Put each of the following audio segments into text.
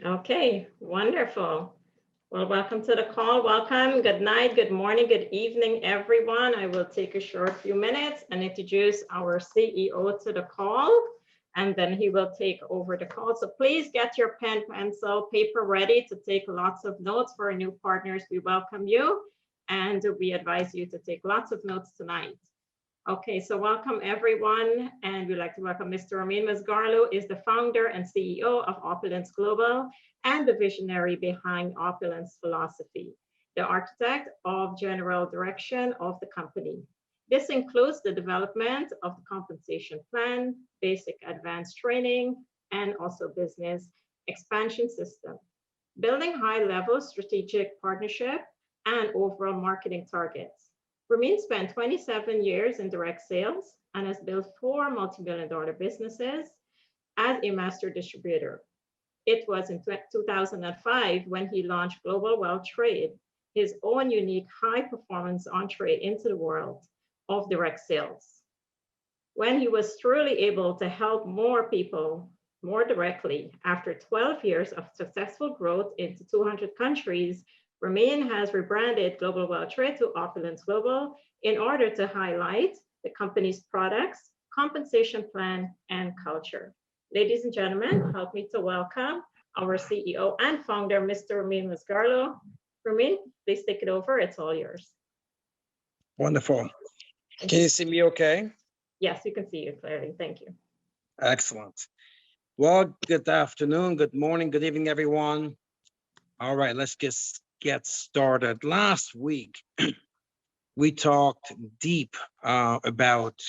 Okay, wonderful. Well, welcome to the call. Welcome. Good night, good morning, good evening, everyone. I will take a short few minutes and introduce our CEO to the call, and then he will take over the call. So please get your pen, pencil, paper ready to take lots of notes. For our new partners, we welcome you, and we advise you to take lots of notes tonight. Okay, so welcome everyone, and we'd like to welcome Mr. Rene Mesgarlou, is the founder and CEO of Opulence Global and the visionary behind Opulence philosophy, the architect of general direction of the company. This includes the development of the compensation plan, basic advanced training, and also business expansion system, building high-level strategic partnership and overall marketing targets. Rene spent 27 years in direct sales and has built 4 multi-million-dollar businesses as a master distributor. It was in 2005 when he launched Global Wealth Trade, his own unique high-performance entree into the world of direct sales. When he was truly able to help more people more directly, after 12 years of successful growth into 200 countries, Rene has rebranded Global Wealth Trade to Opulence Global in order to highlight the company's products, compensation plan, and culture. Ladies and gentlemen, help me to welcome our CEO and founder, Mr. Rene Mesgarlou. Rene, please take it over. It's all yours. Wonderful. Can you see me okay? Yes, you can see you clearly. Thank you. Excellent. Well, good afternoon, good morning, good evening, everyone. All right, let's get started. Last week, we talked deep about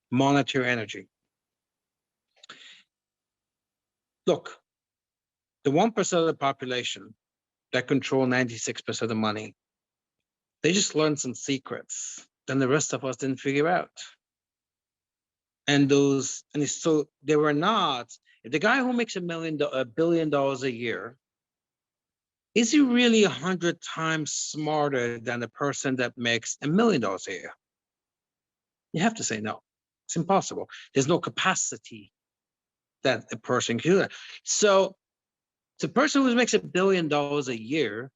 monetary energy. Look, the 1% of the population that control 96% of the money, they just learned some secrets that the rest of us didn't figure out. So they were not. If the guy who makes $1 billion a year, is he really 100 times smarter than the person that makes $1 million a year? You have to say no. It's impossible. There's no capacity that a person can do that. So the person who makes $1 billion a year,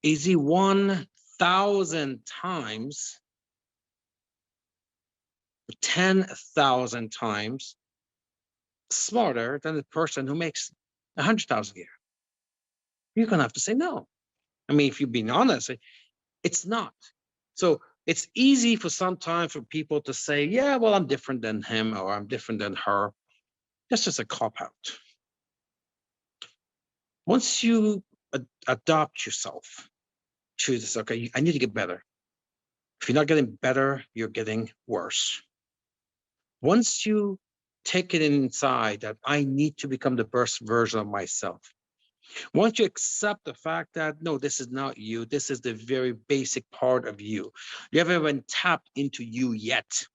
is he 1,000 times, 10,000 times smarter than the person who makes 100,000 a year? You're gonna have to say no. I mean, if you're being honest, it's not. So it's easy for sometimes for people to say, yeah, well, I'm different than him or I'm different than her. That's just a cop-out. Once you adopt yourself to this, okay, I need to get better. If you're not getting better, you're getting worse. Once you take it inside that I need to become the best version of myself, once you accept the fact that, no, this is not you, this is the very basic part of you, you haven't even tapped into you yet.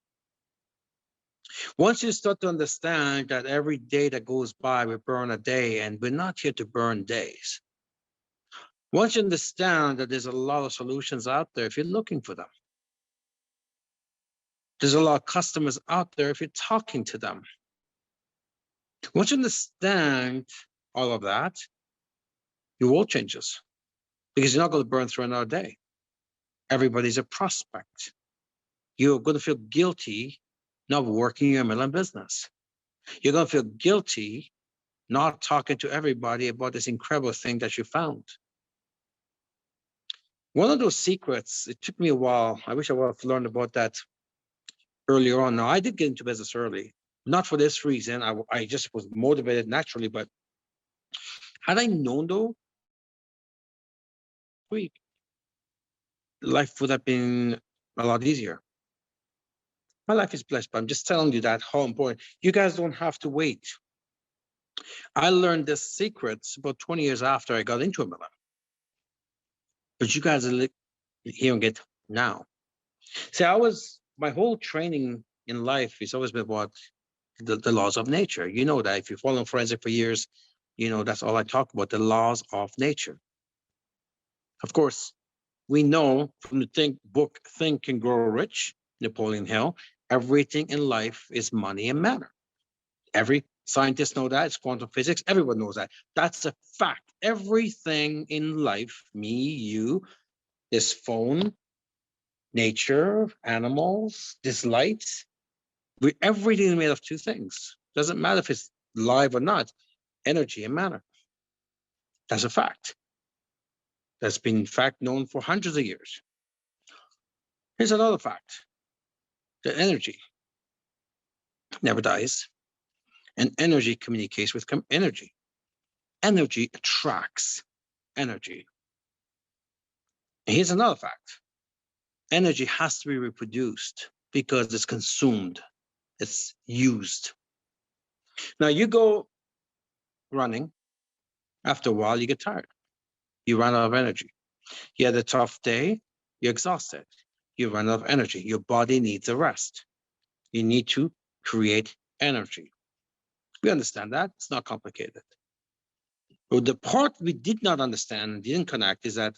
Once you start to understand that every day that goes by, we burn a day, and we're not here to burn days. Once you understand that there's a lot of solutions out there if you're looking for them. There's a lot of customers out there if you're talking to them. Once you understand all of that, your world changes, because you're not going to burn through another day. Everybody's a prospect. You're going to feel guilty not working your MLM business. You're going to feel guilty not talking to everybody about this incredible thing that you found. One of those secrets, it took me a while. I wish I would have learned about that earlier on. Now, I did get into business early, not for this reason. I just was motivated naturally, but had I known though, life would have been a lot easier. My life is blessed, but I'm just telling you that how important. You guys don't have to wait. I learned this secrets about 20 years after I got into MLM. But you guys are hearing it now. See, my whole training in life has always been about the laws of nature. You know that if you follow forensic for years, you know that's all I talk about, the laws of nature. Of course, we know from the book Think and Grow Rich, Napoleon Hill, everything in life is money and matter. Every Scientists know that. It's quantum physics. Everyone knows that. That's a fact. Everything in life, me, you, this phone, nature, animals, this light, everything is made of two things. Doesn't matter if it's live or not, energy and matter. That's a fact. That's been in fact known for hundreds of years. Here's another fact. The energy never dies, and energy communicates with energy. Energy attracts energy. And here's another fact. Energy has to be reproduced because it's consumed, it's used. Now you go running, after a while you get tired. You run out of energy. You had a tough day, you're exhausted. You run out of energy. Your body needs a rest. You need to create energy. We understand that. It's not complicated. But the part we did not understand and didn't connect is that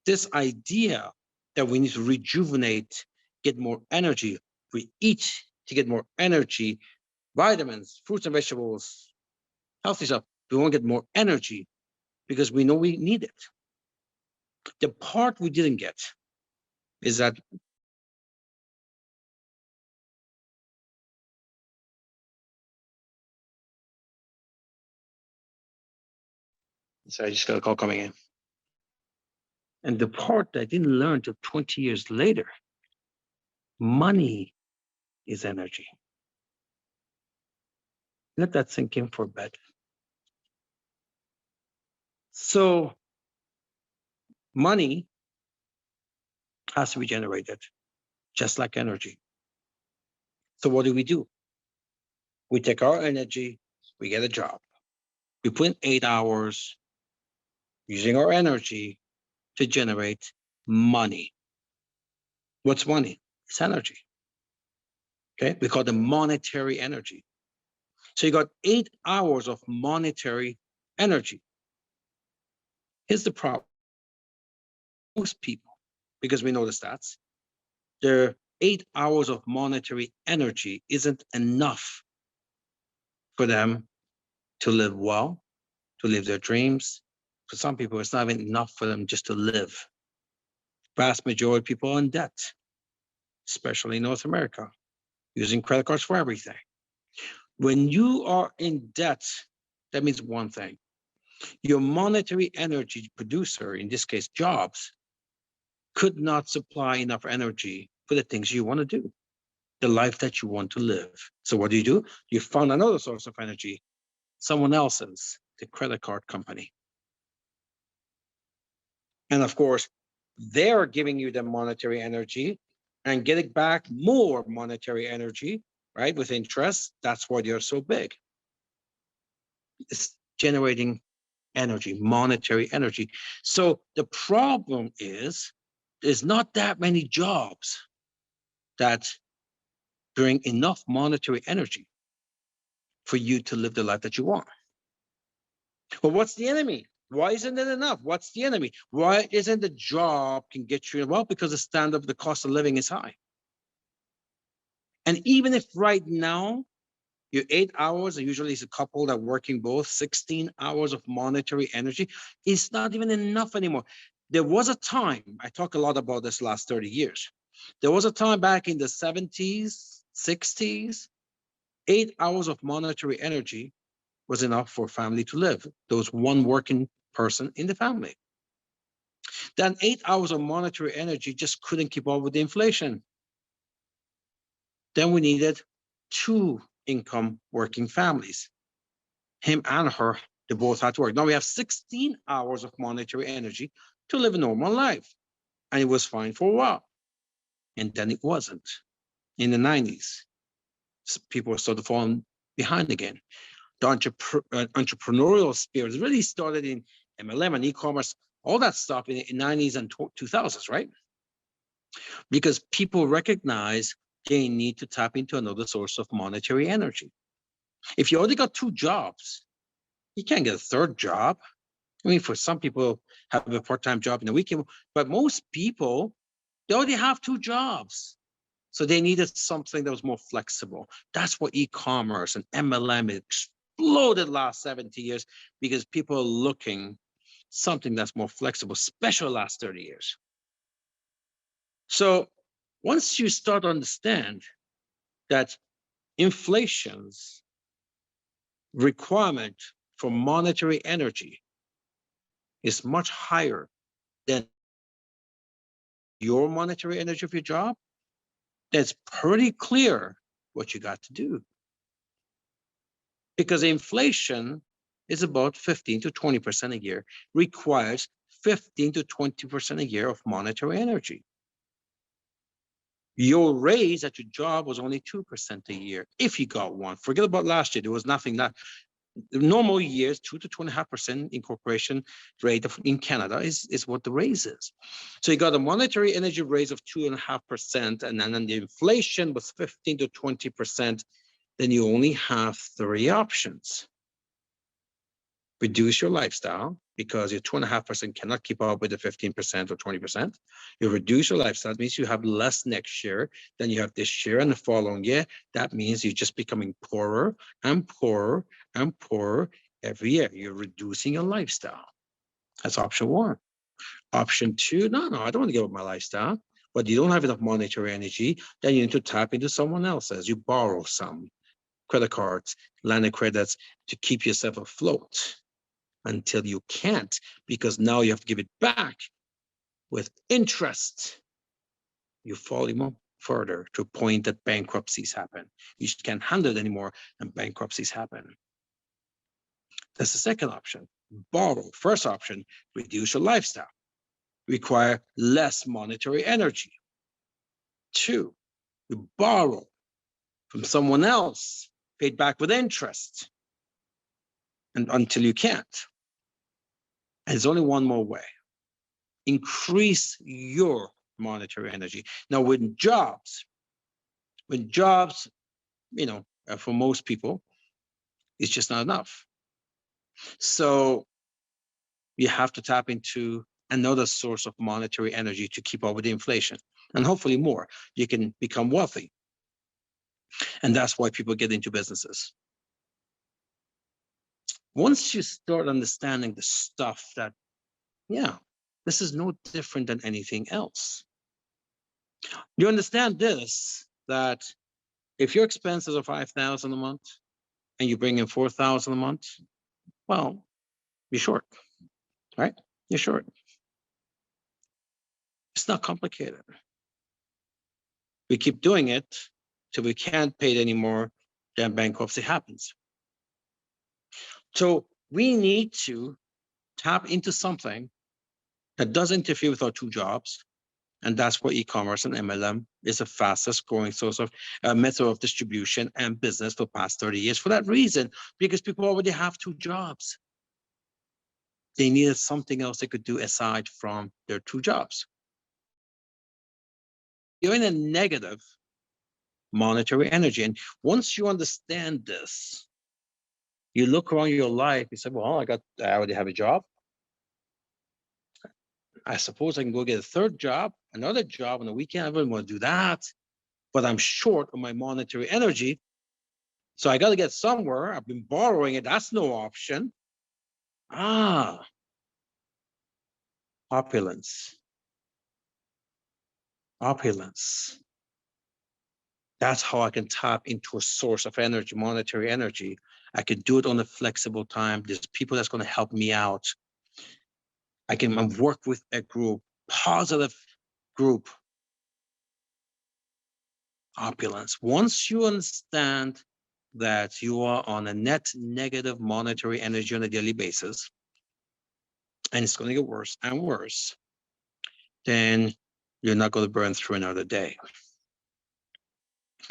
this idea that we need to rejuvenate, get more energy, we eat to get more energy, vitamins, fruits and vegetables, healthy stuff. We want to get more energy because we know we need it. The part we didn't get is that sorry, I just got a call coming in. And the part that I didn't learn till 20 years later, money is energy. Let that sink in for a bit. So money has to be generated, just like energy. So what do? We take our energy, we get a job. We put in 8 hours using our energy to generate money. What's money? It's energy. Okay, we call it monetary energy. So you got 8 hours of monetary energy. Here's the problem. Most people, because we know the stats, their 8 hours of monetary energy isn't enough for them to live well, to live their dreams. For some people, it's not even enough for them just to live. Vast majority of people are in debt, especially in North America, using credit cards for everything. When you are in debt, that means one thing. Your monetary energy producer, in this case, jobs, could not supply enough energy for the things you want to do, the life that you want to live. So what do? You found another source of energy, someone else's, the credit card company. And of course, they're giving you the monetary energy and getting back more monetary energy, right, with interest. That's why they're so big. It's generating energy, monetary energy. So the problem is, there's not that many jobs that bring enough monetary energy for you to live the life that you want. But what's the enemy? Why isn't it enough? What's the enemy? Why isn't the job can get you? Well, because the standard of the cost of living is high. And even if right now your 8 hours, and usually it's a couple that working both, 16 hours of monetary energy, it's not even enough anymore. There was a time, I talk a lot about this last 30 years. There was a time back in the 70s, 60s, 8 hours of monetary energy was enough for a family to live. There was one working person in the family. Then 8 hours of monetary energy just couldn't keep up with the inflation. Then we needed 2 income working families. Him and her, they both had to work. Now we have 16 hours of monetary energy to live a normal life. And it was fine for a while. And then it wasn't. In the 90s, people started falling behind again. The entrepreneurial spirit really started in MLM and e-commerce, all that stuff in the 90s and 2000s, right? Because people recognize they need to tap into another source of monetary energy. If you already got 2 jobs, you can't get a 3rd job. I mean, for some people have a part-time job in the weekend, but most people, they already have 2 jobs. So they needed something that was more flexible. That's what e-commerce and MLM exploded last 70 years, because people are looking something that's more flexible, especially last 30 years. So once you start to understand that inflation's requirement for monetary energy is much higher than your monetary energy of your job, that's pretty clear what you got to do. Because inflation is about 15 to 20% a year, requires 15 to 20% a year of monetary energy. Your raise at your job was only 2% a year, if you got one. Forget about last year, there was nothing. That normal years, 2 to 2.5% incorporation rate in Canada is what the raise is. So you got a monetary energy raise of 2.5%, and then the inflation was 15 to 20%. Then you only have 3 options. Reduce your lifestyle, because your 2.5% cannot keep up with the 15% or 20%. You reduce your lifestyle, means you have less next year than you have this year and the following year. That means you're just becoming poorer and poorer and poorer every year. You're reducing your lifestyle. That's option 1. Option 2, no, I don't want to give up my lifestyle, but you don't have enough monetary energy, then you need to tap into someone else's. You borrow some credit cards, line of credits to keep yourself afloat until you can't, because now you have to give it back with interest. You fall even further to a point that bankruptcies happen. You just can't handle it anymore, and bankruptcies happen. That's the second option. Borrow. First option, reduce your lifestyle. Require less monetary energy. 2, you borrow from someone else, paid back with interest, and until you can't. And there's only one more way. Increase your monetary energy. Now, when jobs, for most people, it's just not enough. So you have to tap into another source of monetary energy to keep up with the inflation, and hopefully more. You can become wealthy. And that's why people get into businesses. Once you start understanding the stuff that, this is no different than anything else. You understand this, that if your expenses are $5,000 a month and you bring in $4,000 a month, well, you're short, right? You're short. It's not complicated. We keep doing it till we can't pay it anymore, then bankruptcy happens. So we need to tap into something that doesn't interfere with our 2 jobs. And that's where e-commerce and MLM is the fastest growing source of method of distribution and business for the past 30 years. For that reason, because people already have 2 jobs. They needed something else they could do aside from their 2 jobs. You're in a negative monetary energy. And once you understand this, you look around your life, you say, well, I already have a job. I suppose I can go get a 3rd job, another job on the weekend. I wouldn't want to do that, but I'm short on my monetary energy. So I got to get somewhere. I've been borrowing it. That's no option. Opulence. Opulence. That's how I can tap into a source of energy, monetary energy. I can do it on a flexible time. There's people that's going to help me out. I can work with a group, positive group. Opulence. Once you understand that you are on a net negative monetary energy on a daily basis, and it's going to get worse and worse, then you're not going to burn through another day.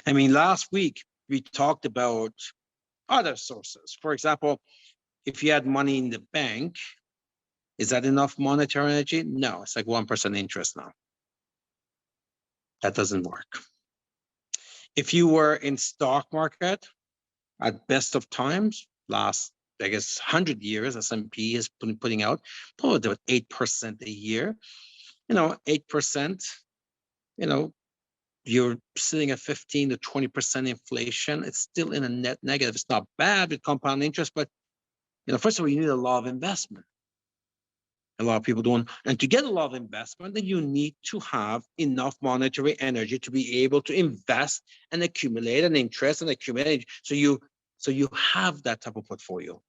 I mean, last week we talked about other sources. For example, if you had money in the bank, is that enough monetary energy? No, it's like 1% interest now. That doesn't work. If you were in stock market at best of times, last, 100 years, S&P is putting out probably about 8% a year. 8%, you're sitting at 15 to 20% inflation. It's still in a net negative. It's not bad with compound interest, but first of all, you need a lot of investment. A lot of people don't. And to get a lot of investment, then you need to have enough monetary energy to be able to invest and accumulate an interest and accumulate. So you have that type of portfolio.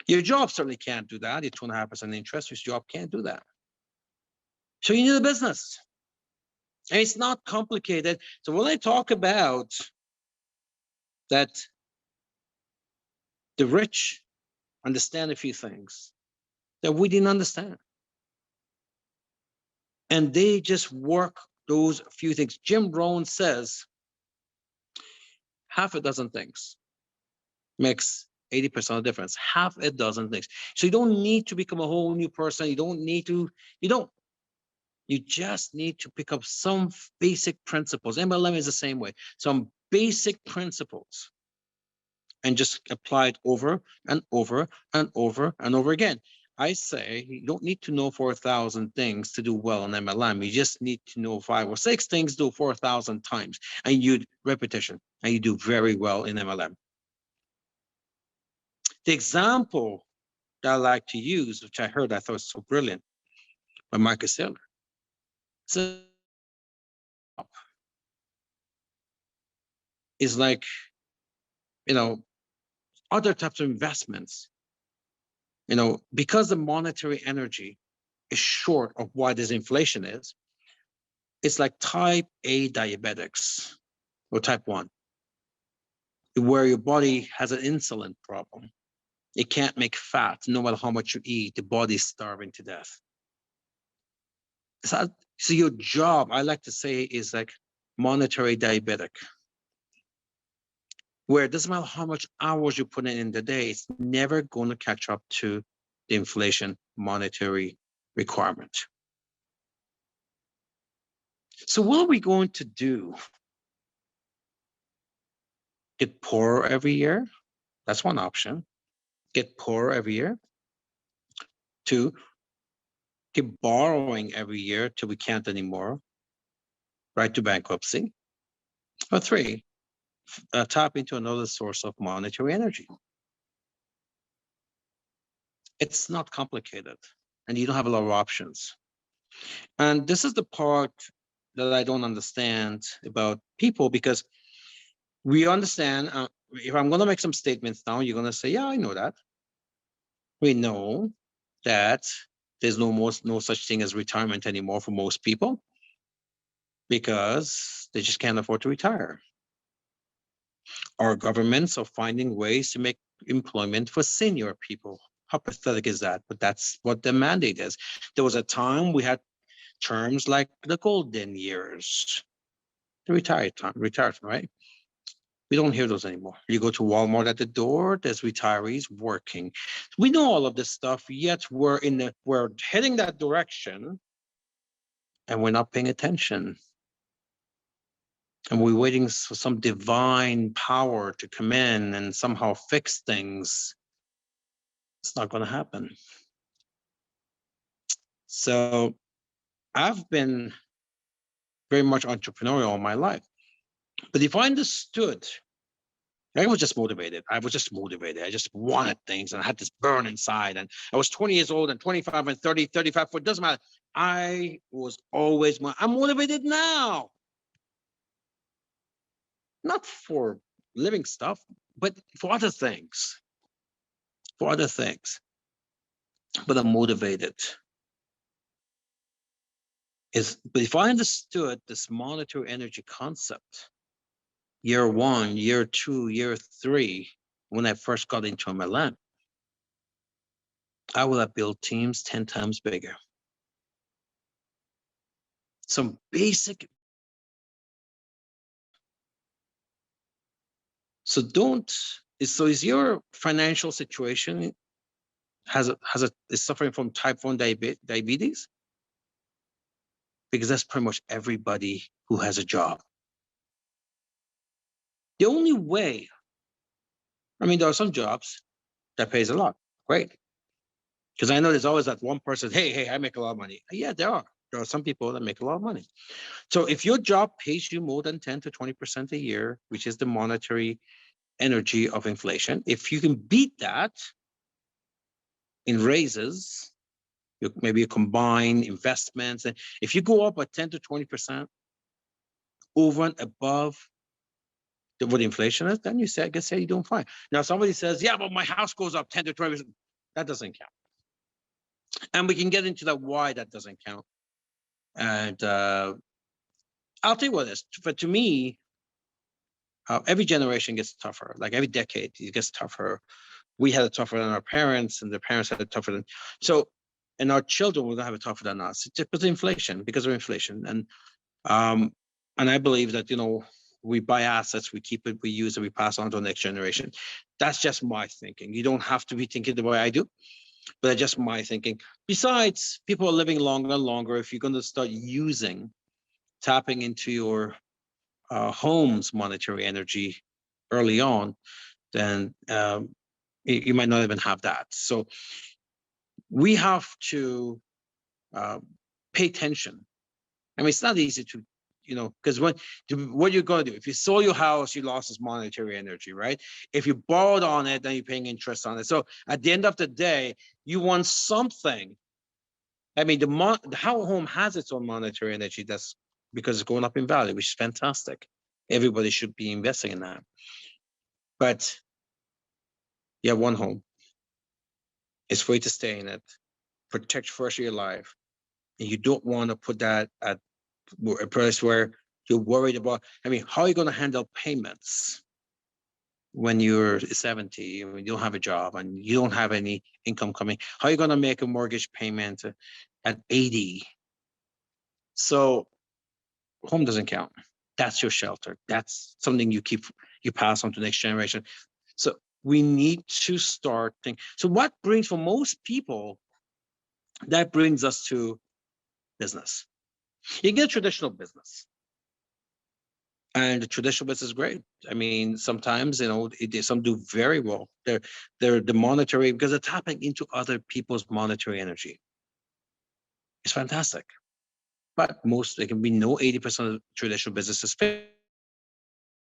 Your job certainly can't do that. Your 2.5% interest, your job can't do that. So you need a business. And it's not complicated. So when I talk about that, the rich understand a few things that we didn't understand. And they just work those few things. Jim Rohn says half a dozen things makes 80% of the difference. Half a dozen things. So you don't need to become a whole new person. You just need to pick up some basic principles. MLM is the same way. Some basic principles. And just apply it over and over and over and over again. I say you don't need to know 4,000 things to do well in MLM. You just need to know 5 or 6 things, do 4,000 times, and you repetition, and you do very well in MLM. The example that I like to use, which I heard I thought was so brilliant, by Marcus Saylor. So is like, other types of investments, because the monetary energy is short of what this inflation is, it's like type A diabetics or type 1, where your body has an insulin problem. It can't make fat no matter how much you eat. The body's starving to death. So your job, I like to say, is like monetary diabetic, where it doesn't matter how much hours you put in the day, it's never going to catch up to the inflation monetary requirement. So what are we going to do? Get poorer every year? That's one option. Get poorer every year. 2, keep borrowing every year till we can't anymore, right to bankruptcy. Or 3, tap into another source of monetary energy. It's not complicated, and you don't have a lot of options. And this is the part that I don't understand about people, because we understand, if I'm going to make some statements now, you're going to say, yeah, I know that. We know that there's no such thing as retirement anymore for most people, because they just can't afford to retire. Our governments are finding ways to make employment for senior people. How pathetic is that? But that's what the mandate is. There was a time we had terms like the golden years, the retirement, right? We don't hear those anymore. You go to Walmart at the door, there's retirees working. We know all of this stuff, yet we're heading that direction, and we're not paying attention. And we're waiting for some divine power to come in and somehow fix things. It's not going to happen. So I've been very much entrepreneurial all my life. But if I understood, I was just motivated. I just wanted things, and I had this burn inside. And I was 20 years old and 25 and 30, 35, it doesn't matter. I was always, I'm motivated now. Not for living stuff, but for other things. But I'm motivated. But if I understood this monetary energy concept, year 1, year 2, year 3, when I first got into MLM, I would have built teams 10 times bigger. Some basic. So is your financial situation is suffering from type 1 diabetes? Because that's pretty much everybody who has a job. The only way, there are some jobs that pays a lot, great. Because I know there's always that one person, hey, I make a lot of money. Yeah, there are. There are some people that make a lot of money. So if your job pays you more than 10 to 20% a year, which is the monetary energy of inflation, if you can beat that in raises, maybe you combine investments, and if you go up by 10 to 20% over and above what inflation is, then you say, I guess, you're doing fine. Now, somebody says, yeah, but my house goes up 10 to 20%. That doesn't count. And we can get into that why that doesn't count. And I'll tell you what it is. But to me, every generation gets tougher. Like every decade, it gets tougher. We had it tougher than our parents, and their parents had it tougher than. So, and our children will have it tougher than us. It's just because of inflation. And I believe that, we buy assets, we keep it, we use it, we pass on to the next generation. That's just my thinking. You don't have to be thinking the way I do, but that's just my thinking. Besides, people are living longer and longer. If you're going to start tapping into your home's monetary energy early on, then you might not even have that. So we have to pay attention. I mean, it's not easy to, because what you're going to do, if you sold your house, you lost its monetary energy, right? If you borrowed on it, then you're paying interest on it. So at the end of the day, you want something. I mean, the home has its own monetary energy. That's because it's going up in value, which is fantastic. Everybody should be investing in that. But you have one home. It's for you to stay in it, protect for your life. And you don't want to put that at a place where you're worried about. I mean, how are you going to handle payments when you're 70 and you don't have a job and you don't have any income coming? How are you going to make a mortgage payment at 80? So home doesn't count. That's your shelter. That's something you pass on to the next generation. So we need to start thinking. So what brings, for most people, that brings us to business. You get traditional business. And the traditional business is great. I mean, sometimes, some do very well. They're the monetary, because they're tapping into other people's monetary energy. It's fantastic. But there can be no 80% of traditional businesses fail.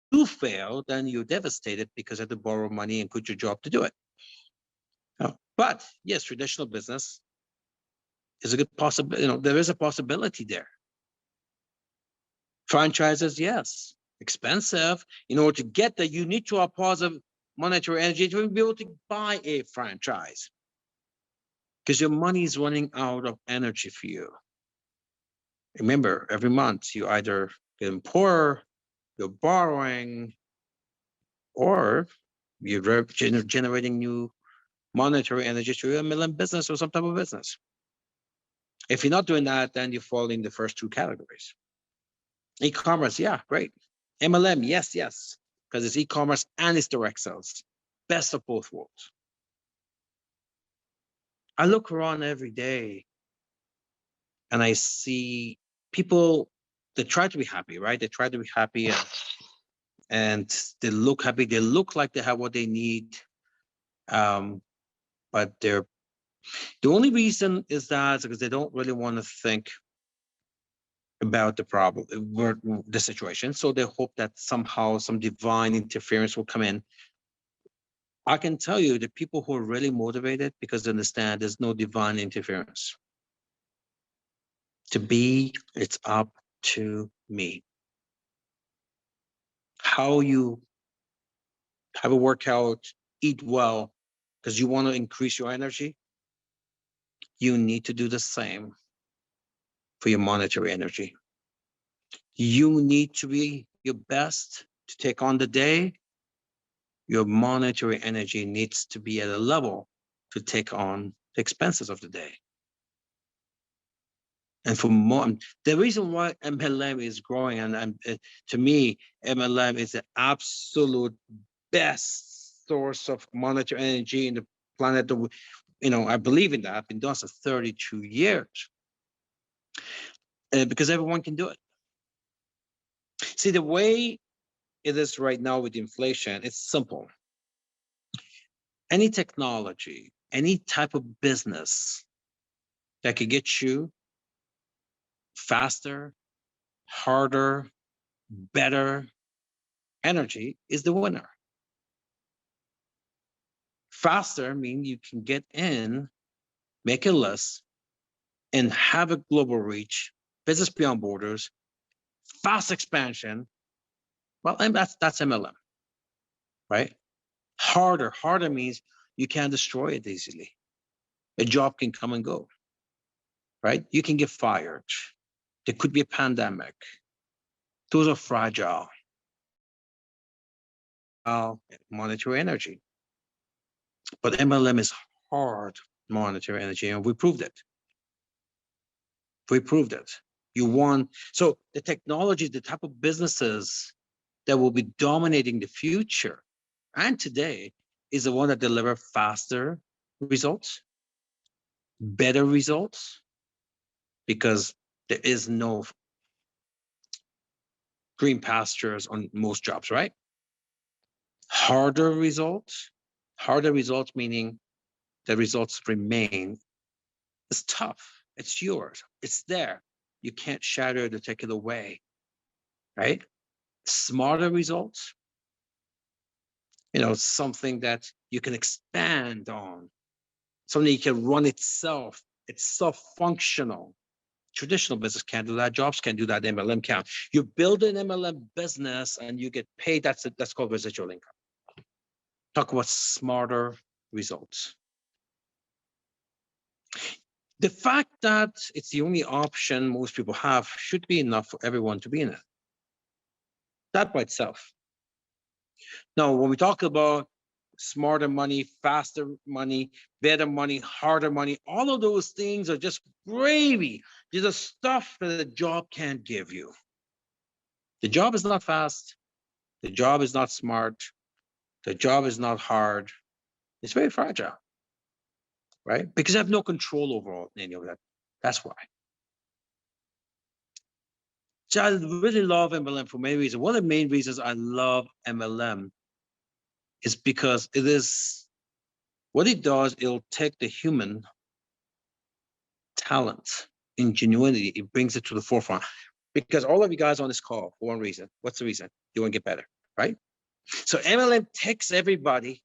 If you fail, then you're devastated because you have to borrow money and quit your job to do it. But yes, traditional business is a good possibility. There is a possibility there. Franchises, yes, expensive. In order to get that, you need to have positive monetary energy to be able to buy a franchise, because your money is running out of energy for you. Remember, every month you either getting poorer, you're borrowing, or you're generating new monetary energy through your MLM business or some type of business. If you're not doing that, then you fall in the first two categories. E-commerce, yeah, great. MLM, yes, because it's e-commerce and it's direct sales. Best of both worlds. I look around every day and I see people that try to be happy, right? They try to be happy and they look happy. They look like they have what they need. But the only reason is that because they don't really want to think about the problem, the situation. So they hope that somehow some divine interference will come in. I can tell you the people who are really motivated, because they understand there's no divine interference. It's up to me. How you have a workout, eat well, because you want to increase your energy, you need to do the same for your monetary energy. You need to be your best to take on the day. Your monetary energy needs to be at a level to take on the expenses of the day. And for more, the reason why MLM is growing, and to me, MLM is the absolute best source of monetary energy in the planet. I believe in that. I've been doing this for 32 years because everyone can do it. See, the way it is right now with inflation, it's simple. Any technology, any type of business that could get you faster, harder, better energy is the winner. Faster means you can get in, make a list, and have a global reach, business beyond borders, fast expansion. Well, and that's MLM, right? Harder means you can't destroy it easily. A job can come and go, right? You can get fired. There could be a pandemic. Those are fragile. Monetary energy. But MLM is hard monetary energy, and we proved it. We proved it. You won. So the technology, the type of businesses that will be dominating the future and today is the one that deliver faster results, better results, because there is no green pastures on most jobs, right? Harder results meaning the results remain. It's tough. It's yours. It's there. You can't shatter it or take it away, right? Smarter results, something that you can expand on, something you can run itself. It's self-functional. Traditional business can't do that. Jobs can't do that. MLM can't. You build an MLM business and you get paid. That's called residual income. Talk about smarter results. The fact that it's the only option most people have should be enough for everyone to be in it. That by itself. Now, when we talk about smarter money, faster money, better money, harder money, all of those things are just gravy. These are stuff that a job can't give you. The job is not fast. The job is not smart. The job is not hard. It's very fragile, right? Because I have no control over any of that. That's why. So I really love MLM for many reasons. One of the main reasons I love MLM is because it is, what it does, it'll take the human talent, ingenuity, it brings it to the forefront. Because all of you guys on this call, for one reason. What's the reason? You want to get better, right? So MLM takes everybody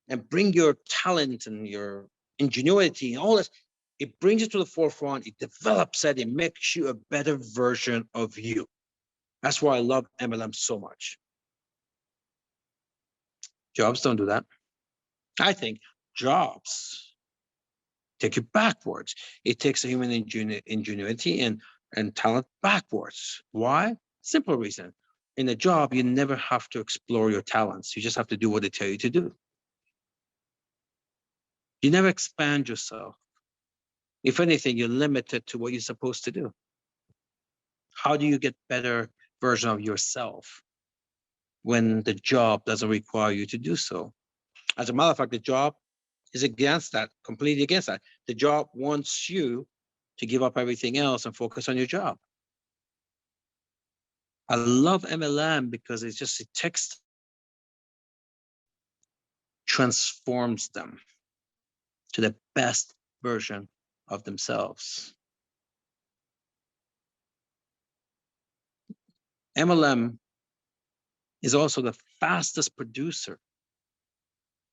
and bring your talent and your ingenuity and all this. It brings it to the forefront. It develops it. It makes you a better version of you. That's why I love MLM so much. Jobs don't do that. I think jobs take you backwards. It takes a human ingenuity and talent backwards. Why? Simple reason. In a job, you never have to explore your talents. You just have to do what they tell you to do. You never expand yourself. If anything, you're limited to what you're supposed to do. How do you get better version of yourself when the job doesn't require you to do so? As a matter of fact, the job is against that, completely against that. The job wants you to give up everything else and focus on your job. I love MLM because it takes, transforms them to the best version of themselves. MLM is also the fastest producer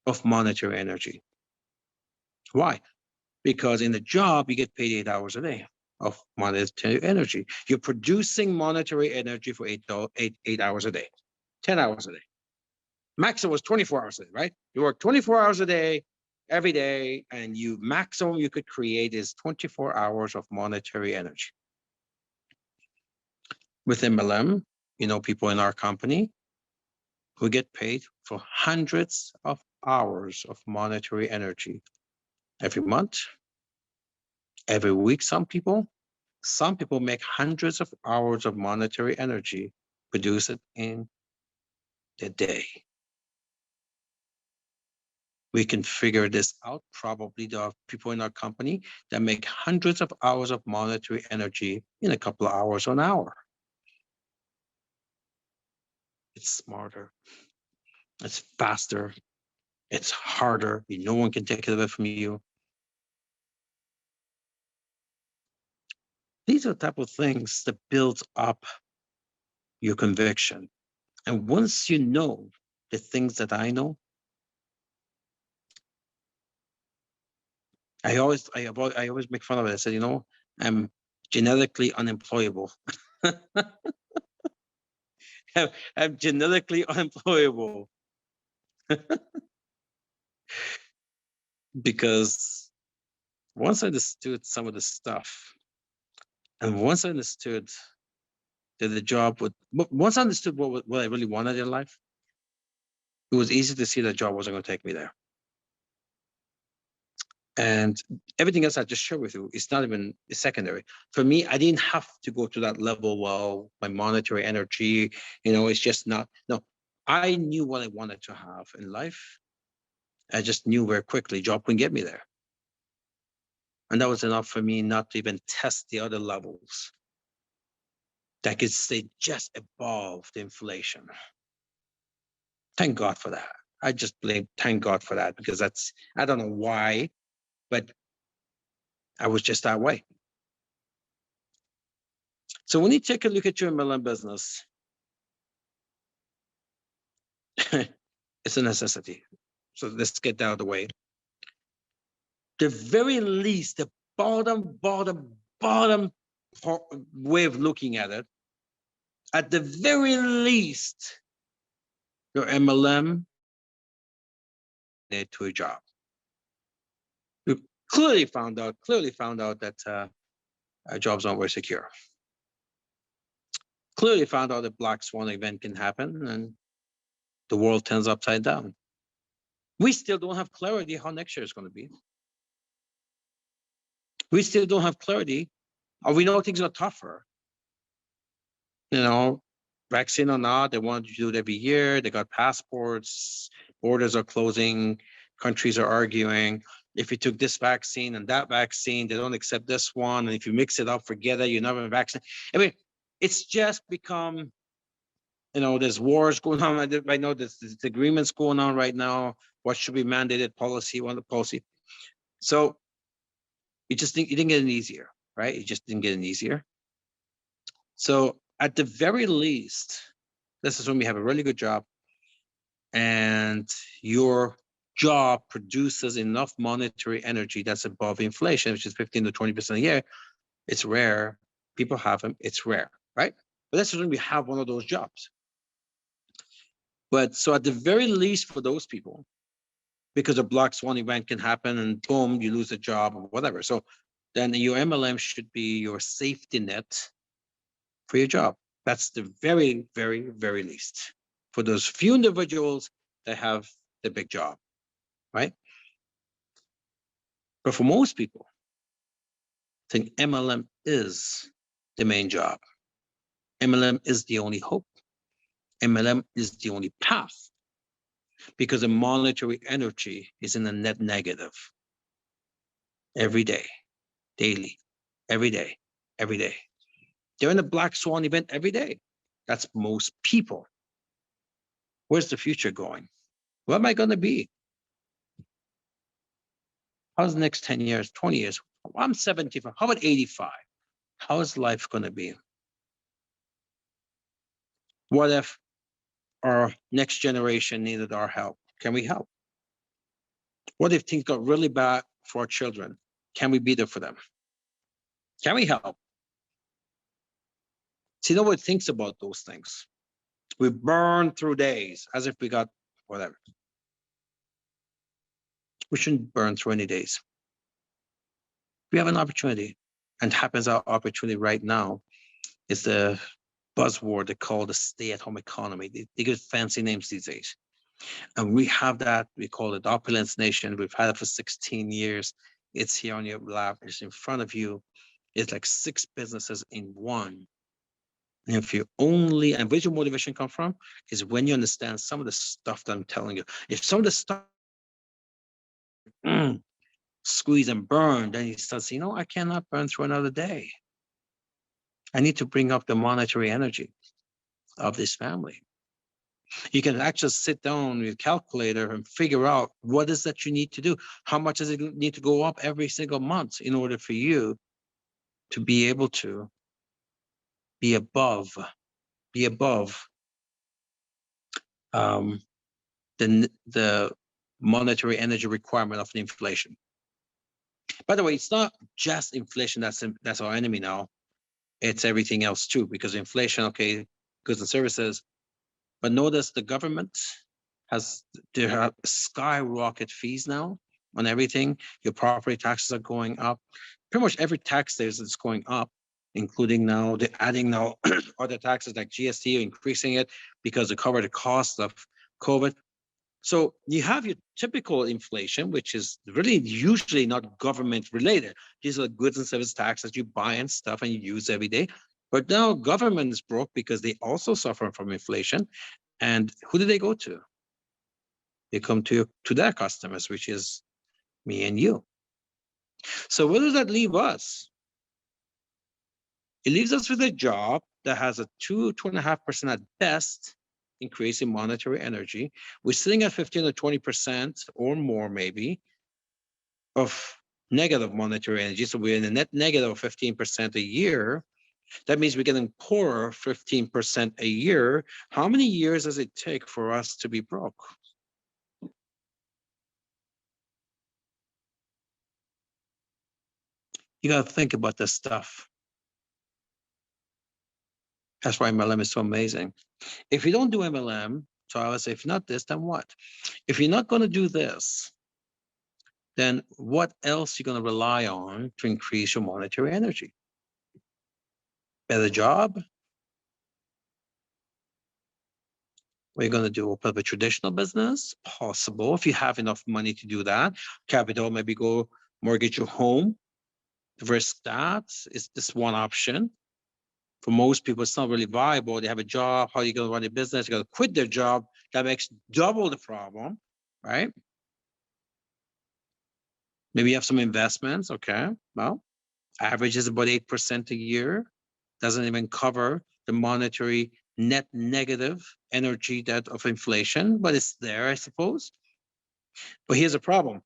of monetary energy. Why? Because in the job, you get paid 8 hours a day of monetary energy. You're producing monetary energy for 8 hours a day, 10 hours a day. Maximum was 24 hours a day, right? You work 24 hours a day, every day, and maximum you could create is 24 hours of monetary energy. With MLM, people in our company who get paid for hundreds of hours of monetary energy every month, every week. Some people make hundreds of hours of monetary energy, produce it in a day. We can figure this out. Probably there are people in our company that make hundreds of hours of monetary energy in a couple of hours or an hour. It's smarter. It's faster. It's harder. No one can take it away from you. These are the type of things that builds up your conviction. And once you know the things that I know, I always make fun of it. I said, I'm genetically unemployable. I'm genetically unemployable because once I understood some of the stuff, and once I understood that the job would, once I understood what I really wanted in life, it was easy to see that job wasn't going to take me there. And everything else I just shared with you is not even secondary. For me, I didn't have to go to that level. Well, my monetary energy, it's just not. No, I knew what I wanted to have in life. I just knew very quickly job couldn't get me there. And that was enough for me not to even test the other levels that could stay just above the inflation. Thank God for that. I just thank God for that, because I don't know why, but I was just that way. So when you take a look at your MLM business, it's a necessity. So let's get that out of the way. The very least, the bottom way of looking at it, at the very least, your MLM to a job. We clearly found out that jobs aren't very secure. Clearly found out that black swan event can happen and the world turns upside down. We still don't have clarity how next year is going to be. We still don't have clarity. We know things are tougher. Vaccine or not, they want to do it every year. They got passports, borders are closing, countries are arguing. If you took this vaccine and that vaccine, they don't accept this one. And if you mix it up, forget it, you're never vaccinated. I mean, it's just become, there's wars going on. I know there's agreements going on right now. What should be mandated policy, what the policy. So you didn't get any easier, right? You just didn't get any easier. So at the very least, this is when we have a really good job and your job produces enough monetary energy that's above inflation, which is 15 to 20% a year. It's rare. People have them. It's rare, right? But that's when we have one of those jobs. But so at the very least for those people, because a black swan event can happen and boom, you lose a job or whatever. So then your MLM should be your safety net for your job. That's the very, very, very least for those few individuals that have the big job, right? But for most people, I think MLM is the main job. MLM is the only hope. MLM is the only path, because the monetary energy is in a net negative every day, daily, every day, every day. They're in a black swan event every day. That's most people. Where's the future going? What am I going to be? How's the next 10 years, 20 years? I'm 75. How about 85? How is life going to be? What if our next generation needed our help? Can we help? What if things got really bad for our children? Can we be there for them? Can we help? See, nobody thinks about those things. We burn through days as if we got whatever. We shouldn't burn through any days. We have an opportunity, and happens our opportunity right now is the buzzword they call the stay-at-home economy. They give fancy names these days. And we have that. We call it Opulence Nation. We've had it for 16 years. It's here on your lap. It's in front of you. It's like 6 businesses in one. And if you only, and where's your motivation come from? Is when you understand some of the stuff that I'm telling you. If some of the stuff squeeze and burn, then you start saying, I cannot burn through another day. I need to bring up the monetary energy of this family. You can actually sit down with a calculator and figure out what is that you need to do. How much does it need to go up every single month in order for you to be able to be above the monetary energy requirement of the inflation. By the way, it's not just inflation that's our enemy now. It's everything else too, because inflation, okay, goods and services. But notice the government there are skyrocket fees now on everything. Your property taxes are going up. Pretty much every tax there is going up, including now they're adding now other taxes like GST, increasing it because to cover the cost of COVID. So you have your typical inflation, which is really usually not government related. These are goods and service taxes you buy and stuff and you use every day. But now government is broke because they also suffer from inflation. And who do they go to? They come to their customers, which is me and you. So where does that leave us? It leaves us with a job that has a 2.5% at best increase in monetary energy. We're sitting at 15 or 20% or more maybe of negative monetary energy. So we're in a net negative of 15% a year. That means we're getting poorer 15% a year. How many years does it take for us to be broke? You got to think about this stuff. That's why MLM is so amazing. If you don't do MLM, so I would say, if not this, then what? If you're not going to do this, then what else are you going to rely on to increase your monetary energy? Better job? What are you going to do? Open up a traditional business? Possible, if you have enough money to do that. Capital, maybe go mortgage your home. Risk that is this one option. For most people, it's not really viable. They have a job. How are you going to run a business? You got to quit their job. That makes double the problem, right? Maybe you have some investments. Okay, well, average is about 8% a year. Doesn't even cover the monetary net negative energy that of inflation, but it's there, I suppose. But here's a problem.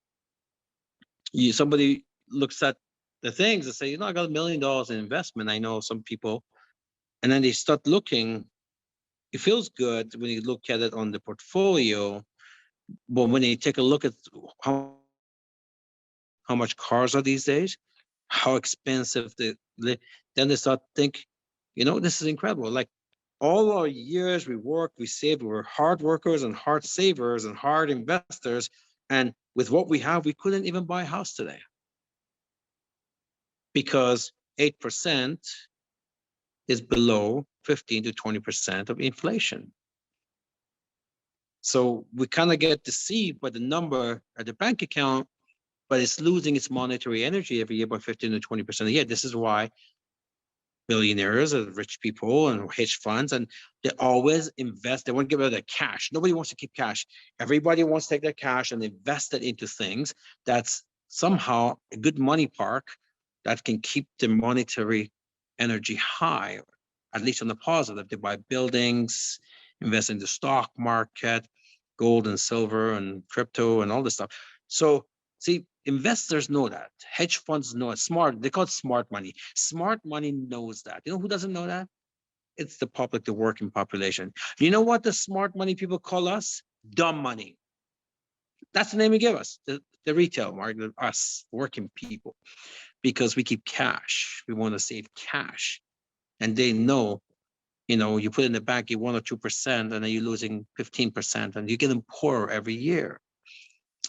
Somebody looks at the things and say, you know, I got $1 million in investment. I know some people, and then they start looking. It feels good when you look at it on the portfolio, but when you take a look at how much cars are these days, how expensive then they start think, you know, this is incredible. Like all our years we worked, we saved, we were hard workers and hard savers and hard investors. And with what we have, we couldn't even buy a house today because 8% is below 15 to 20% of inflation. So we kind of get deceived by the number at the bank account, but it's losing its monetary energy every year by 15 to 20% a year. This is why billionaires and rich people and hedge funds, and they always invest. They want to get rid of their cash. Nobody wants to keep cash. Everybody wants to take their cash and invest it into things that's somehow a good money park that can keep the monetary energy high, at least on the positive. They buy buildings, invest in the stock market, gold and silver and crypto and all this stuff. So see, investors know that. Hedge funds know it. Smart, they call it smart money. Smart money knows that. You know who doesn't know that? It's the public, the working population. You know what the smart money people call us? Dumb money. That's the name we give us, the retail market, us, working people, because we keep cash. We want to save cash. And they know, you know, you put in the bank, you 1 or 2%, and then you're losing 15%, and you're getting poorer every year.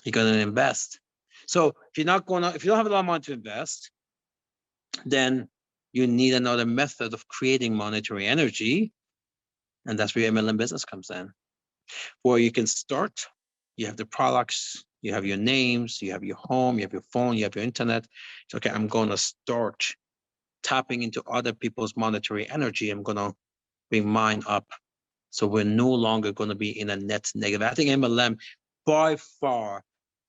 You're going to invest. So if you're not going to, if you don't have a lot of money to invest, then you need another method of creating monetary energy. And that's where MLM business comes in, where you can start. You have the products, you have your names, you have your home, you have your phone, you have your internet. So, okay, I'm going to start tapping into other people's monetary energy. I'm going to bring mine up. So we're no longer going to be in a net negative. I think MLM by far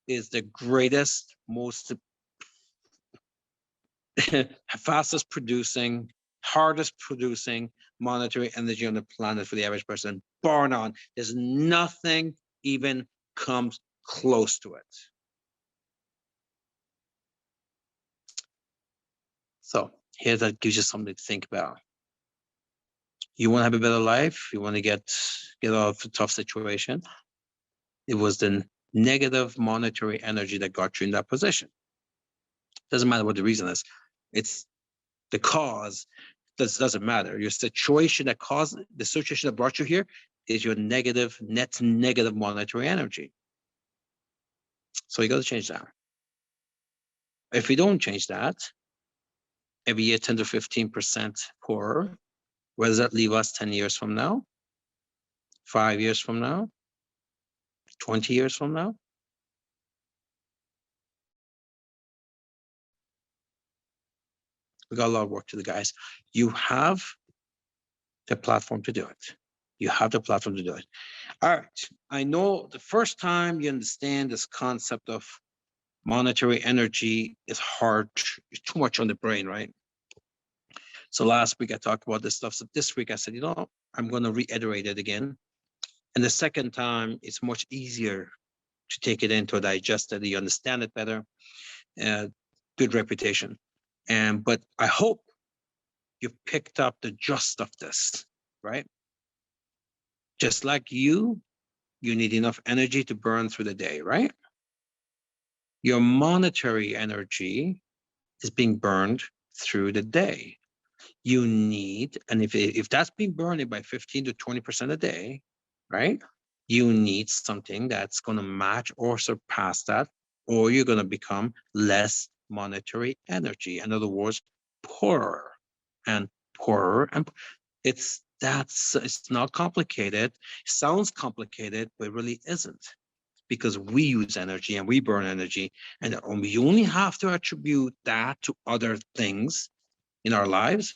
is the greatest, most fastest producing, hardest producing monetary energy on the planet for the average person, bar none. There's nothing even comes close to it. So Here, that gives you something to think about. You want to have a better life. You want to get out of a tough situation. It was the negative monetary energy that got you in that position. Doesn't matter what the reason is. It's the cause. Doesn't matter. Your situation that caused the situation that brought you here is your negative, net negative monetary energy. So you got to change that. If we don't change that, every year 10 to 15% poorer, where does that leave us 10 years from now? 5 years from now? 20 years from now? We got a lot of work to do, guys. You have the platform to do it. You have the platform to do it. All right. I know the first time you understand this concept of monetary energy is hard. It's too much on the brain, right? So last week I talked about this stuff. So this week I said, I'm going to reiterate it again. And the second time, it's much easier to take it in, to digest it. You understand it better. Good reputation. But I hope you picked up the gist of this, right? Just like you need enough energy to burn through the day, right? Your monetary energy is being burned through the day. You need, and if that's being burned by 15 to 20% a day, right? You need something that's going to match or surpass that, or you're going to become less monetary energy. In other words, poorer and poorer. And it's not complicated. It sounds complicated, but it really isn't, because we use energy and we burn energy, and we only have to attribute that to other things in our lives.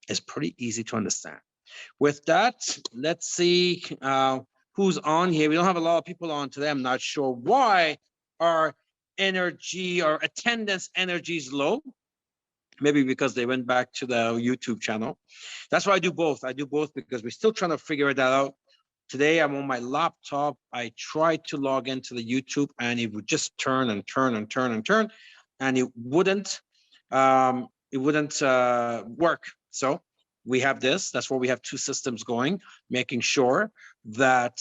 It's pretty easy to understand. With that, let's see who's on here. We don't have a lot of people on today. I'm not sure why our energy, our attendance energy is low. Maybe because they went back to the YouTube channel. That's why I do both. I do both because we're still trying to figure that out. Today, I'm on my laptop. I tried to log into the YouTube, and it would just turn and turn and turn and turn, and it wouldn't work. So we have this. That's why we have two systems going, making sure that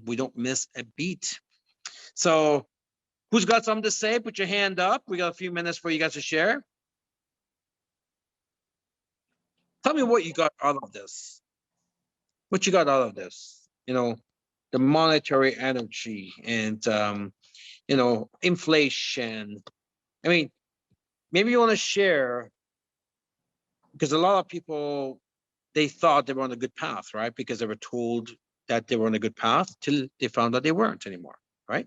we don't miss a beat. So who's got something to say? Put your hand up. We got a few minutes for you guys to share. Tell me what you got out of this. What you got out of this? The monetary energy and, inflation. I mean, maybe you want to share, because a lot of people, they thought they were on a good path, right? Because they were told that they were on a good path till they found that they weren't anymore, right?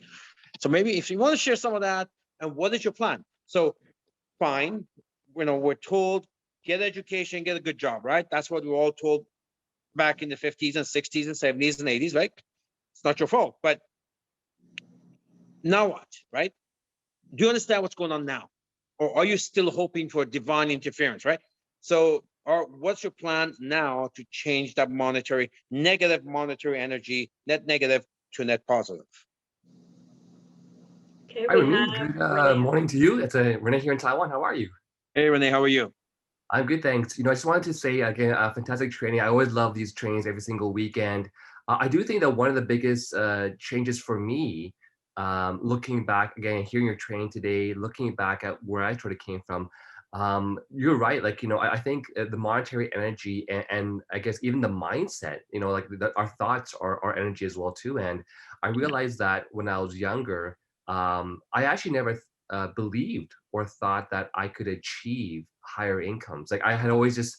So maybe if you want to share some of that, and what is your plan? So fine, we're told, get education, get a good job, right? That's what we were all told back in the 50s and 60s and 70s and 80s, right? It's not your fault, but now what, right? Do you understand what's going on now? Or are you still hoping for divine interference, right? So, what's your plan now to change that negative monetary energy, net negative to net positive? Okay, Hi, we Rene. have Good morning to you. It's Rene here in Taiwan. How are you? Hey, Rene, how are you? I'm good, thanks. I just wanted to say again, fantastic training. I always love these trainings every single weekend. I do think that one of the biggest changes for me, looking back again, hearing your training today, looking back at where I sort of came from, you're right. I think the monetary energy and I guess even the mindset, our thoughts are energy as well too. And I realized that when I was younger, I actually never believed or thought that I could achieve higher incomes. Like I had always just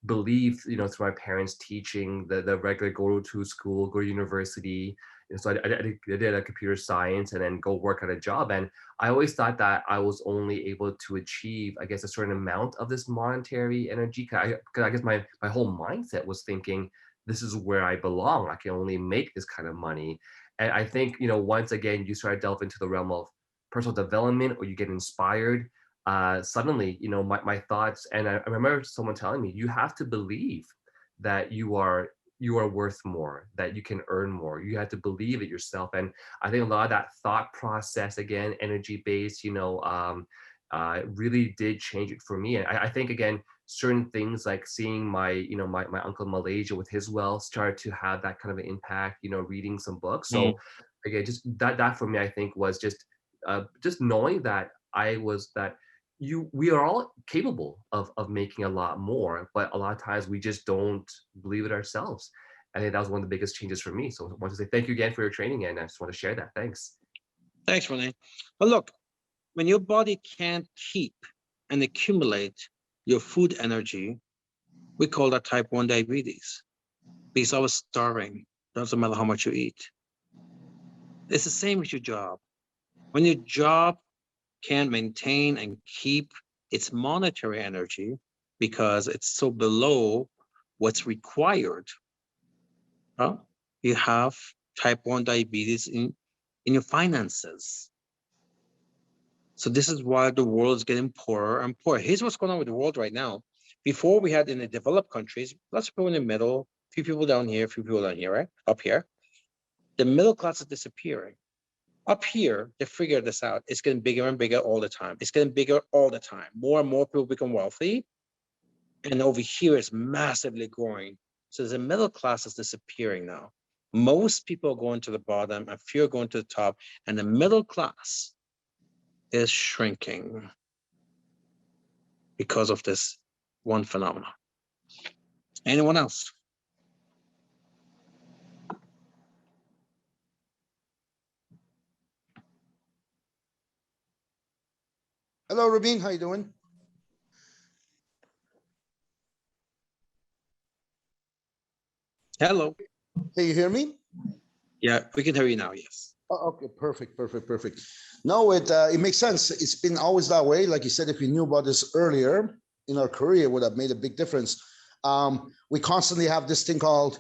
believed, through my parents' teaching, the regular go to school, go to university. So I did a computer science and then go work at a job. And I always thought that I was only able to achieve, I guess, a certain amount of this monetary energy. Cause I guess my whole mindset was thinking, this is where I belong. I can only make this kind of money. And I think, once again, you start to delve into the realm of personal development or you get inspired, suddenly, my thoughts, and I remember someone telling me, you have to believe that you are worth more, that you can earn more. You have to believe it yourself. And I think a lot of that thought process, again, energy based, it really did change it for me. And I think, again, certain things like seeing my my uncle in Malaysia with his wealth started to have that kind of an impact, reading some books. So again, just that for me, I think was just knowing that we are all capable of making a lot more, but a lot of times we just don't believe it ourselves. I think that was one of the biggest changes for me. So I want to say thank you again for your training, and I just want to share that. Thanks. Thanks, Rene. But look, when your body can't keep and accumulate your food energy, we call that type 1 diabetes. Because I was starving. Doesn't matter how much you eat. It's the same with your job. When your job can't maintain and keep its monetary energy because it's so below what's required, you have type 1 diabetes in your finances. So this is why the world is getting poorer and poorer. Here's what's going on with the world right now. Before we had in the developed countries, lots of people in the middle, few people down here, few people down here, right? Up here. The middle class is disappearing. Up here, they figured this out. It's getting bigger and bigger all the time. It's getting bigger all the time. More and more people become wealthy. And over here, it's massively growing. So the middle class is disappearing now. Most people are going to the bottom, and few are going to the top. And the middle class is shrinking because of this one phenomenon. Anyone else? Hello, Rabin. How you doing? Hello. Can you hear me? Yeah, we can hear you now. Yes. Oh, okay, perfect. No, it makes sense. It's been always that way. Like you said, if you knew about this earlier in our career, it would have made a big difference. We constantly have this thing called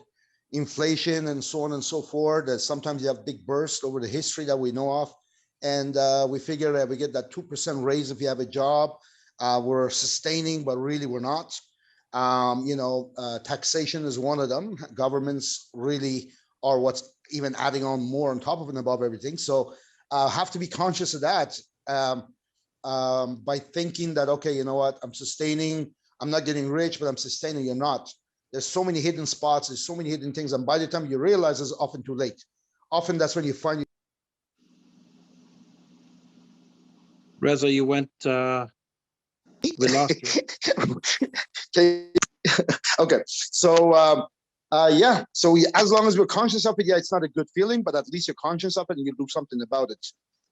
inflation and so on and so forth. That sometimes you have big bursts over the history that we know of, and we figure that we get that 2% raise if you have a job. We're sustaining, but really we're not. Taxation is one of them. Governments really are what's even adding on more on top of and above everything. So have to be conscious of that by thinking that, okay, you know what, I'm sustaining, I'm not getting rich, but I'm sustaining. You're not. There's so many hidden spots, there's so many hidden things. And by the time you realize, it's often too late. Often that's when you find. Reza, you went, we lost you. Okay, so yeah, so as long as we're conscious of it, yeah, it's not a good feeling, but at least you're conscious of it and you do something about it.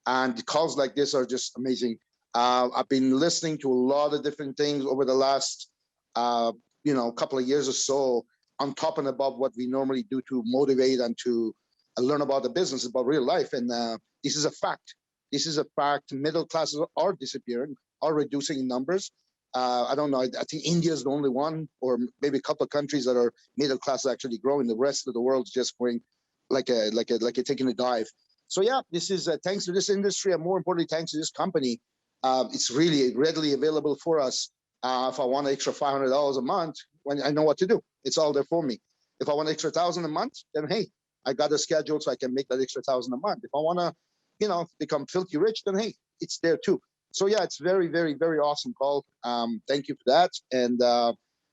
And calls like this are just amazing. I've been listening to a lot of different things over the last couple of years or so, on top and above what we normally do to motivate and to learn about the business, about real life. And this is a fact. This is a fact. Middle classes are disappearing, are reducing in numbers. I don't know. I think India is the only one, or maybe a couple of countries that are middle class actually growing. The rest of the world is just going like taking a dive. So yeah, this is thanks to this industry, and more importantly, thanks to this company. It's really readily available for us. If I want an extra $500 a month, when I know what to do, it's all there for me. If I want an extra $1,000 a month, then hey, I got a schedule so I can make that extra $1,000 a month. If I want to, become filthy rich, then hey, it's there too. So yeah, it's very, very, very awesome call. Thank you for that. And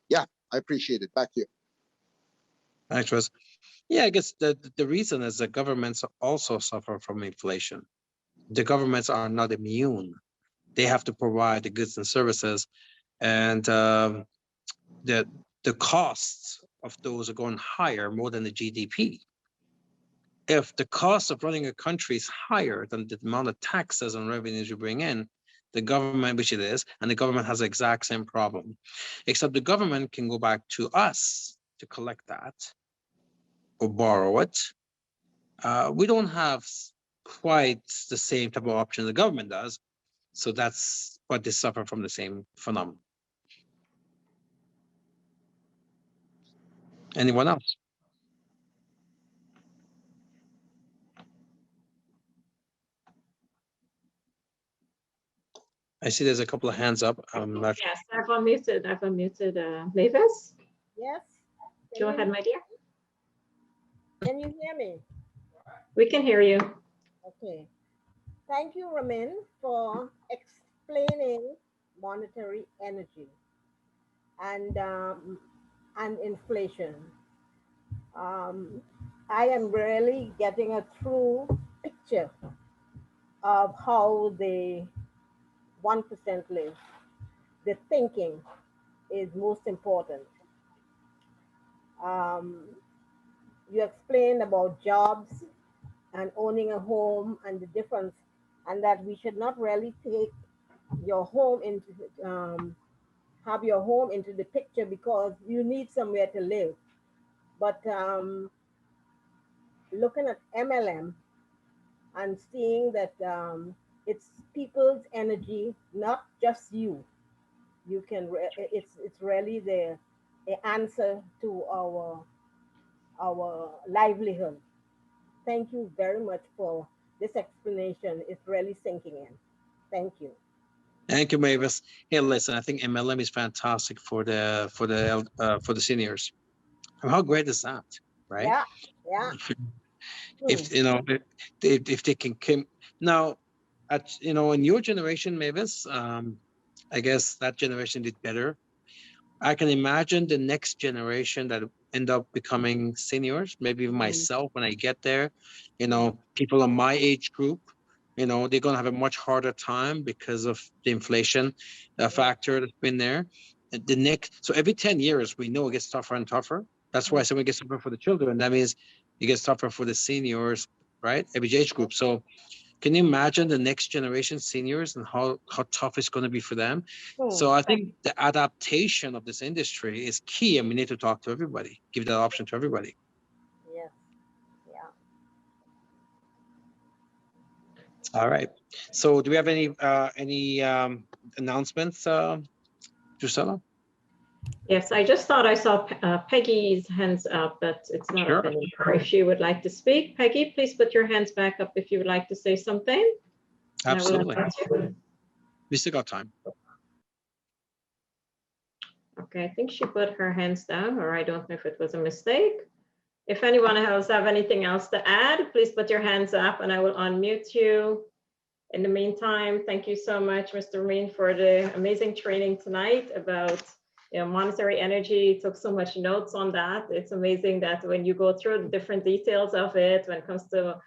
yeah, I appreciate it. Back to you. Thanks, Rez. Yeah, I guess the reason is that governments also suffer from inflation. The governments are not immune. They have to provide the goods and services, and the costs of those are going higher more than the GDP. If the cost of running a country is higher than the amount of taxes and revenues you bring in, the government, which it is, and the government has the exact same problem, except the government can go back to us to collect that or borrow it. We don't have quite the same type of option the government does. So that's what they suffer from, the same phenomenon. Anyone else? I see there's a couple of hands up. Yes, I've unmuted Mavis. Yes. Go ahead, my dear. Can you hear me? We can hear you. Okay. Thank you, Ramin, for explaining monetary energy and inflation. Um, I am really getting a true picture of how the 1% live. The thinking is most important. Um, you explained about jobs and owning a home and the difference, and that we should not really take your home into have your home into the picture because you need somewhere to live. But looking at MLM and seeing that it's people's energy, not just you. You can. It's really the answer to our livelihood. Thank you very much for this explanation. It's really sinking in. Thank you. Thank you, Mavis. Hey, listen, I think MLM is fantastic for the seniors. And how great is that, right? Yeah, yeah. If you know, if they can come now, in your generation, Mavis, I guess that generation did better. I can imagine the next generation that end up becoming seniors, maybe even Mm, myself when I get there, mm, people in my age group, they're going to have a much harder time because of the inflation yeah, factor that's been there. And so every 10 years, we know it gets tougher and tougher. That's why mm, someone gets tougher for the children. That means it gets tougher for the seniors, right? Every age group. So can you imagine the next generation seniors and how tough it's going to be for them? So mm. I think the adaptation of this industry is key, and we need to talk to everybody, give that option to everybody. Yes, yeah. All right. So do we have any announcements, Drusilla? Yes, I just thought I saw Peggy's hands up, but it's not up Sure. anymore. If she would like to speak, Peggy, please put your hands back up if you would like to say something. And I will Absolutely. invite you. We still got time. Okay, I think she put her hands down, or I don't know if it was a mistake. If anyone else have anything else to add, please put your hands up and I will unmute you. In the meantime, thank you so much, Mr. Rene, for the amazing training tonight about monetary energy. Took so much notes on that. It's amazing that when you go through the different details of it, when it comes to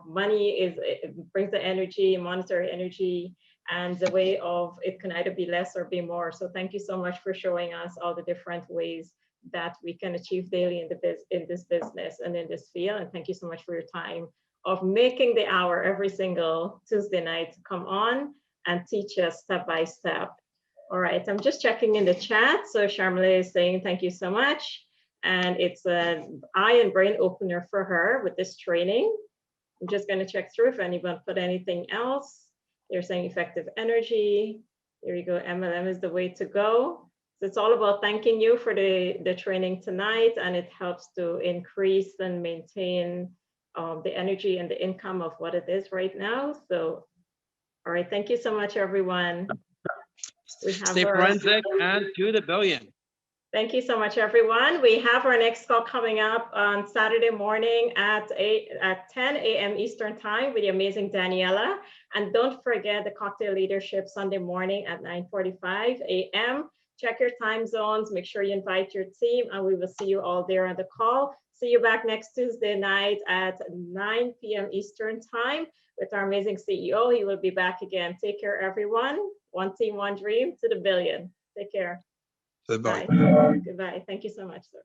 money, it brings the energy, monetary energy, and the way of it can either be less or be more. So thank you so much for showing us all the different ways that we can achieve daily in this business and in this field. And thank you so much for your time of making the hour every single Tuesday night to come on and teach us step by step. All right, I'm just checking in the chat. So Sharmila is saying thank you so much. And it's an eye and brain opener for her with this training. I'm just going to check through if anyone put anything else. They're saying effective energy. There you go. MLM is the way to go. So it's all about thanking you for the training tonight, and it helps to increase and maintain the energy and the income of what it is right now. So, all right, thank you so much, everyone. We have Stay forensic and to the billion. Thank you so much, everyone. We have our next call coming up on Saturday morning at 10 a.m. Eastern time with the amazing Daniela. And don't forget the cocktail leadership Sunday morning at 9:45 a.m. Check your time zones, make sure you invite your team, and we will see you all there on the call. See you back next Tuesday night at 9 p.m. Eastern time with our amazing CEO. He will be back again. Take care, everyone. One team, one dream to the billion. Take care. Bye. Goodbye. Thank you so much, sir.